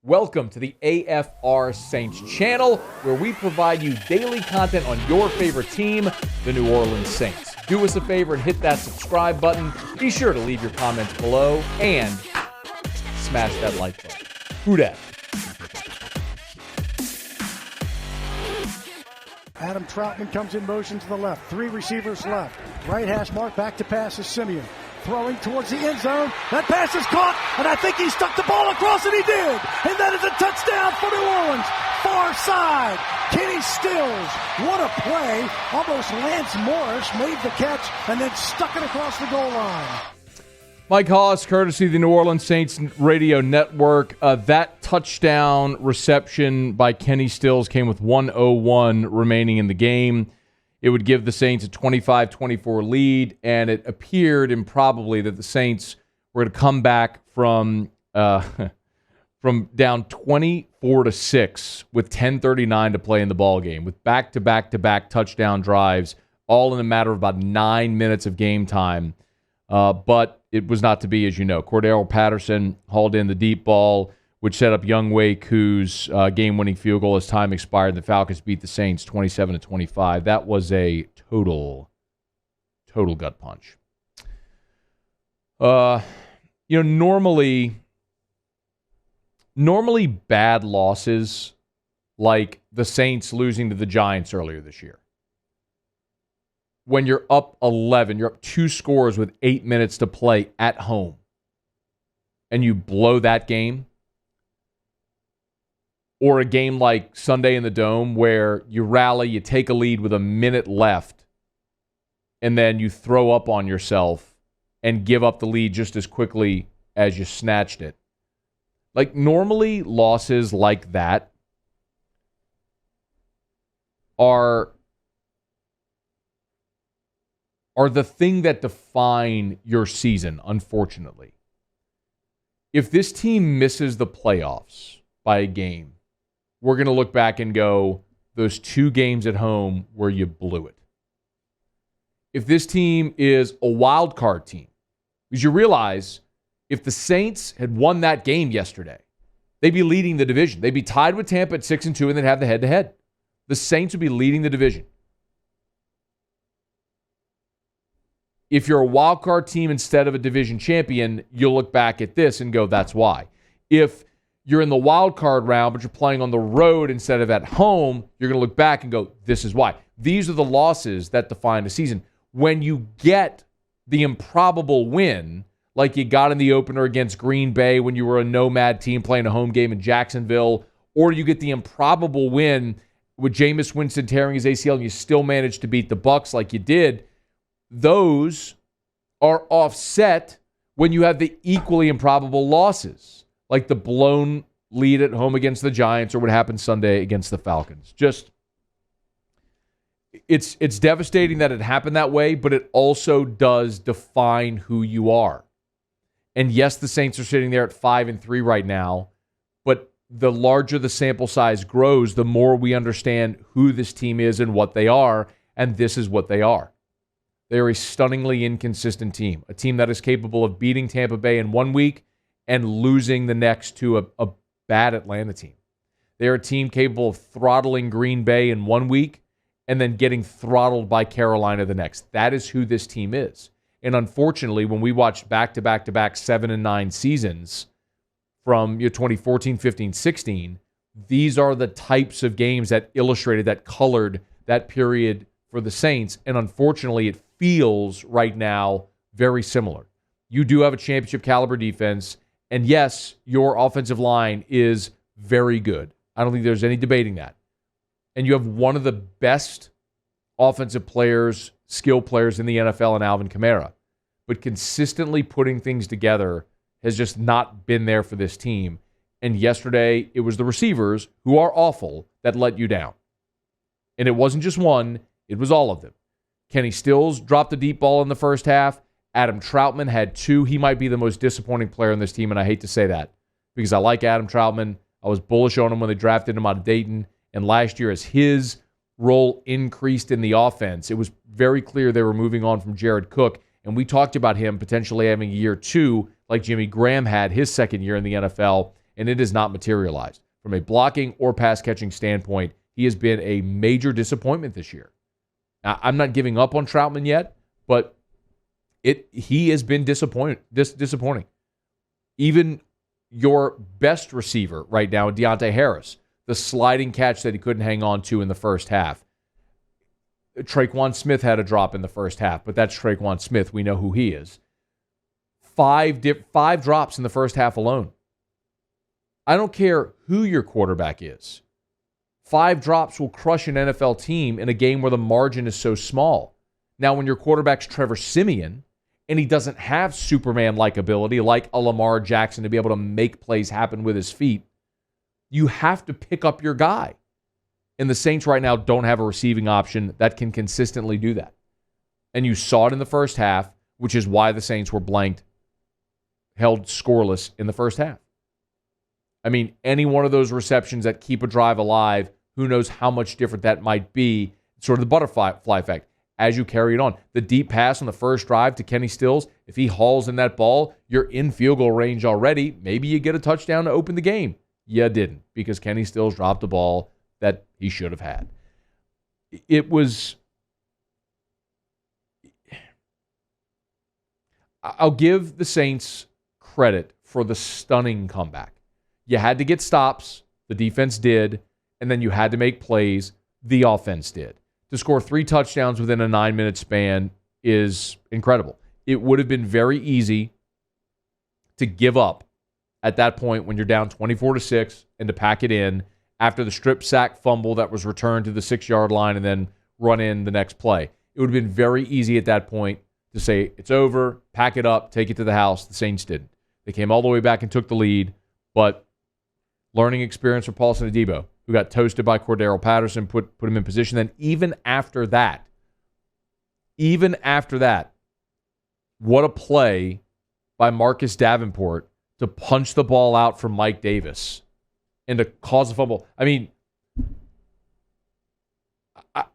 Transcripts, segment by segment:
Welcome to the AFR Saints channel, where we provide you daily content on your favorite team, the New Orleans Saints. Do us a favor and hit that subscribe button. Be sure to leave your comments below and smash that like button. Who dat? Adam Troutman comes in motion to the left. Three receivers left. Right hash mark, back to pass is Simeon. Throwing towards the end zone. That pass is caught, and I think he stuck the ball across, and he did. And that is a touchdown for New Orleans. Far side, Kenny Stills. What a play. Almost Lance Morris made the catch and then stuck it across the goal line. Mike Hollis, courtesy of the New Orleans Saints Radio Network. That touchdown reception by Kenny Stills came with 1:01 remaining in the game. It would give the Saints a 25-24 lead, and it appeared improbably that the Saints were going to come back from down 24-6 with 10:39 to play in the ballgame, with back-to-back-to-back touchdown drives, all in a matter of about 9 minutes of game time. But it was not to be, as you know. Cordero Patterson hauled in the deep ball, which set up Younghoe Koo's game-winning field goal as time expired. The Falcons beat the Saints 27-25. That was a total gut punch. Normally bad losses, like the Saints losing to the Giants earlier this year, when you're up 11, you're up 2 scores with 8 minutes to play at home, and you blow that game, or a game like Sunday in the Dome where you rally, you take a lead with a minute left, and then you throw up on yourself and give up the lead just as quickly as you snatched it. Like, normally losses like that are the thing that define your season, unfortunately. If this team misses the playoffs by a game, we're going to look back and go, those 2 games at home where you blew it. If this team is a wild card team, because you realize if the Saints had won that game yesterday, they'd be leading the division. They'd be tied with Tampa at 6-2 and then have the head-to-head. The Saints would be leading the division. If you're a wild card team instead of a division champion, you'll look back at this and go, that's why. If you're in the wild card round, but you're playing on the road instead of at home, you're going to look back and go, this is why. These are the losses that define the season. When you get the improbable win, like you got in the opener against Green Bay when you were a nomad team playing a home game in Jacksonville, or you get the improbable win with Jameis Winston tearing his ACL and you still managed to beat the Bucs like you did, those are offset when you have the equally improbable losses, like the blown lead at home against the Giants or what happened Sunday against the Falcons. Just, it's devastating that it happened that way, but it also does define who you are. And yes, the Saints are sitting there at 5-3 right now, but the larger the sample size grows, the more we understand who this team is and what they are, and this is what they are. They are a stunningly inconsistent team, a team that is capable of beating Tampa Bay in 1 week and losing the next to a bad Atlanta team. They're a team capable of throttling Green Bay in 1 week and then getting throttled by Carolina the next. That is who this team is. And unfortunately, when we watched back-to-back-to-back 7-9 seasons from 2014, 15, 16, these are the types of games that illustrated, that colored that period for the Saints. And unfortunately, it feels right now very similar. You do have a championship caliber defense. And yes, your offensive line is very good. I don't think there's any debating that. And you have one of the best offensive players, skill players in the NFL in Alvin Kamara. But consistently putting things together has just not been there for this team. And yesterday, it was the receivers, who are awful, that let you down. And it wasn't just one, it was all of them. Kenny Stills dropped the deep ball in the first half. Adam Troutman had 2. He might be the most disappointing player on this team, and I hate to say that because I like Adam Troutman. I was bullish on him when they drafted him out of Dayton, and last year as his role increased in the offense, it was very clear they were moving on from Jared Cook, and we talked about him potentially having a year 2 like Jimmy Graham had his second year in the NFL, and it has not materialized. From a blocking or pass catching standpoint, he has been a major disappointment this year. Now, I'm not giving up on Troutman yet, but he has been disappointing. Even your best receiver right now, Deontay Harris, the sliding catch that he couldn't hang on to in the first half. Tre'Quan Smith had a drop in the first half, but that's Tre'Quan Smith. We know who he is. Five drops in the first half alone. I don't care who your quarterback is. 5 drops will crush an NFL team in a game where the margin is so small. Now, when your quarterback's Trevor Siemian, and he doesn't have Superman-like ability like a Lamar Jackson to be able to make plays happen with his feet, you have to pick up your guy. And the Saints right now don't have a receiving option that can consistently do that. And you saw it in the first half, which is why the Saints were held scoreless in the first half. I mean, any one of those receptions that keep a drive alive, who knows how much different that might be, sort of the butterfly effect. As you carry it on. The deep pass on the first drive to Kenny Stills, if he hauls in that ball, you're in field goal range already. Maybe you get a touchdown to open the game. You didn't, because Kenny Stills dropped the ball that he should have had. I'll give the Saints credit for the stunning comeback. You had to get stops. The defense did. And then you had to make plays. The offense did. To score 3 touchdowns within a 9-minute span is incredible. It would have been very easy to give up at that point when you're down 24-6 and to pack it in after the strip sack fumble that was returned to the 6-yard line and then run in the next play. It would have been very easy at that point to say, it's over, pack it up, take it to the house. The Saints didn't. They came all the way back and took the lead, but learning experience for Paulson Adebo, who got toasted by Cordero Patterson, put him in position. Then even after that, what a play by Marcus Davenport to punch the ball out from Mike Davis and to cause a fumble. I mean,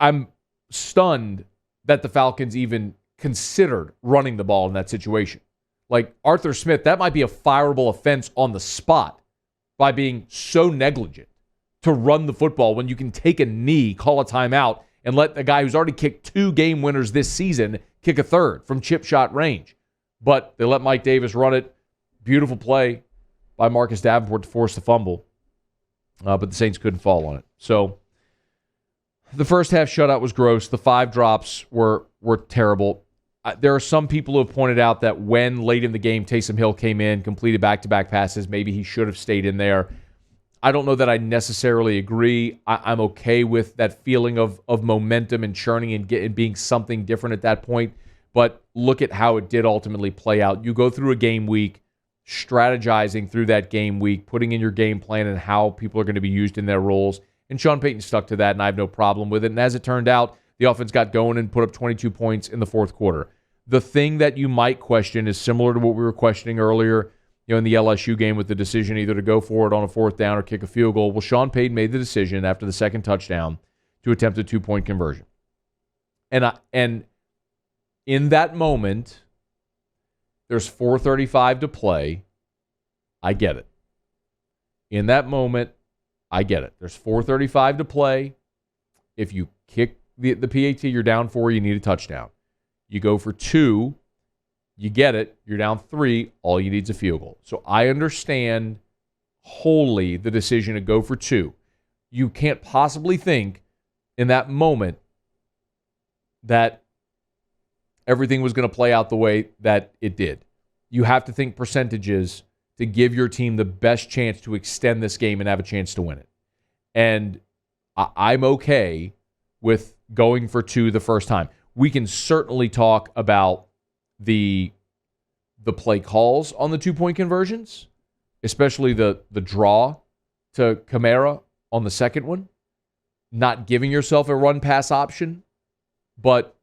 I'm stunned that the Falcons even considered running the ball in that situation. Like Arthur Smith, that might be a fireable offense on the spot by being so negligent to run the football when you can take a knee, call a timeout, and let the guy who's already kicked 2 game winners this season kick a third from chip shot range. But they let Mike Davis run it. Beautiful play by Marcus Davenport to force the fumble. But the Saints couldn't fall on it. So the first half shutout was gross. The 5 drops were terrible. There are some people who have pointed out that when late in the game Taysom Hill came in, completed back-to-back passes, maybe he should have stayed in there. I don't know that I necessarily agree. I'm okay with that feeling of momentum and churning and being something different at that point. But look at how it did ultimately play out. You go through a game week, strategizing through that game week, putting in your game plan and how people are going to be used in their roles. And Sean Payton stuck to that, and I have no problem with it. And as it turned out, the offense got going and put up 22 points in the fourth quarter. The thing that you might question is similar to what we were questioning earlier, in the LSU game with the decision either to go for it on a 4th down or kick a field goal. Well, Sean Payton made the decision after the second touchdown to attempt a 2-point conversion. And in that moment, there's 4:35 to play. I get it. In that moment, I get it. There's 4:35 to play. If you kick the PAT, you're down 4, you need a touchdown. You go for 2, you get it, you're down 3, all you need is a field goal. So I understand wholly the decision to go for 2. You can't possibly think in that moment that everything was going to play out the way that it did. You have to think percentages to give your team the best chance to extend this game and have a chance to win it. And I'm okay with going for 2 the first time. We can certainly talk about the play calls on the 2-point conversions, especially the draw to Kamara on the second one, not giving yourself a run-pass option. But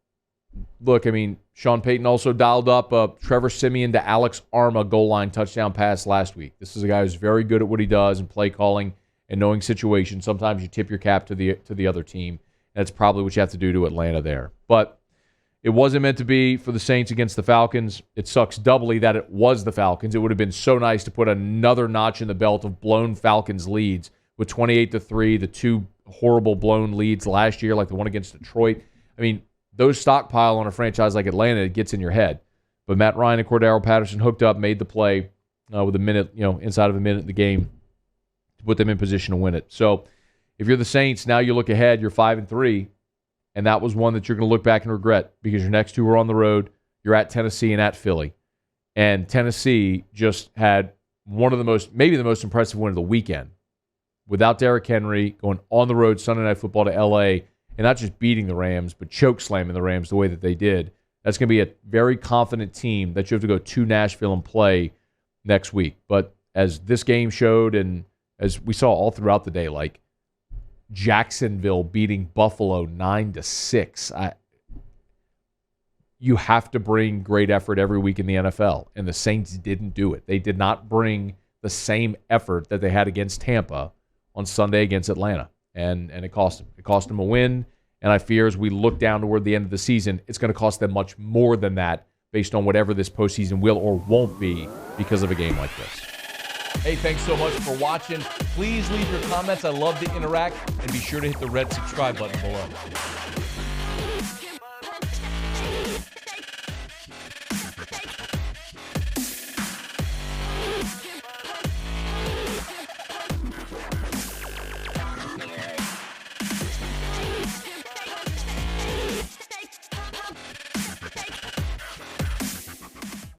look, I mean, Sean Payton also dialed up a Trevor Siemian to Alex Arma goal line touchdown pass last week. This is a guy who's very good at what he does in play calling and knowing situations. Sometimes you tip your cap to the other team. That's probably what you have to do to Atlanta there. But It wasn't meant to be for the Saints against the Falcons. It sucks doubly that it was the Falcons. It would have been so nice to put another notch in the belt of blown Falcons leads with 28-3, the two horrible blown leads last year, like the one against Detroit. I mean, those stockpile on a franchise like Atlanta, it gets in your head. But Matt Ryan and Cordero Patterson hooked up, made the play with a minute, inside of a minute in the game to put them in position to win it. So if you're the Saints, now you look ahead, you're 5-3. And that was one that you're going to look back and regret because your next two were on the road. You're at Tennessee and at Philly. And Tennessee just had maybe the most impressive win of the weekend. Without Derrick Henry, going on the road Sunday Night Football to L.A., and not just beating the Rams, but choke slamming the Rams the way that they did. That's going to be a very confident team that you have to go to Nashville and play next week. But as this game showed and as we saw all throughout the day, like, Jacksonville beating Buffalo 9-6. You have to bring great effort every week in the NFL, and the Saints didn't do it. They did not bring the same effort that they had against Tampa on Sunday against Atlanta, and it cost them. It cost them a win, and I fear as we look down toward the end of the season, it's going to cost them much more than that based on whatever this postseason will or won't be because of a game like this. Hey, thanks so much for watching. Please leave your comments. I love to interact. And be sure to hit the red subscribe button below.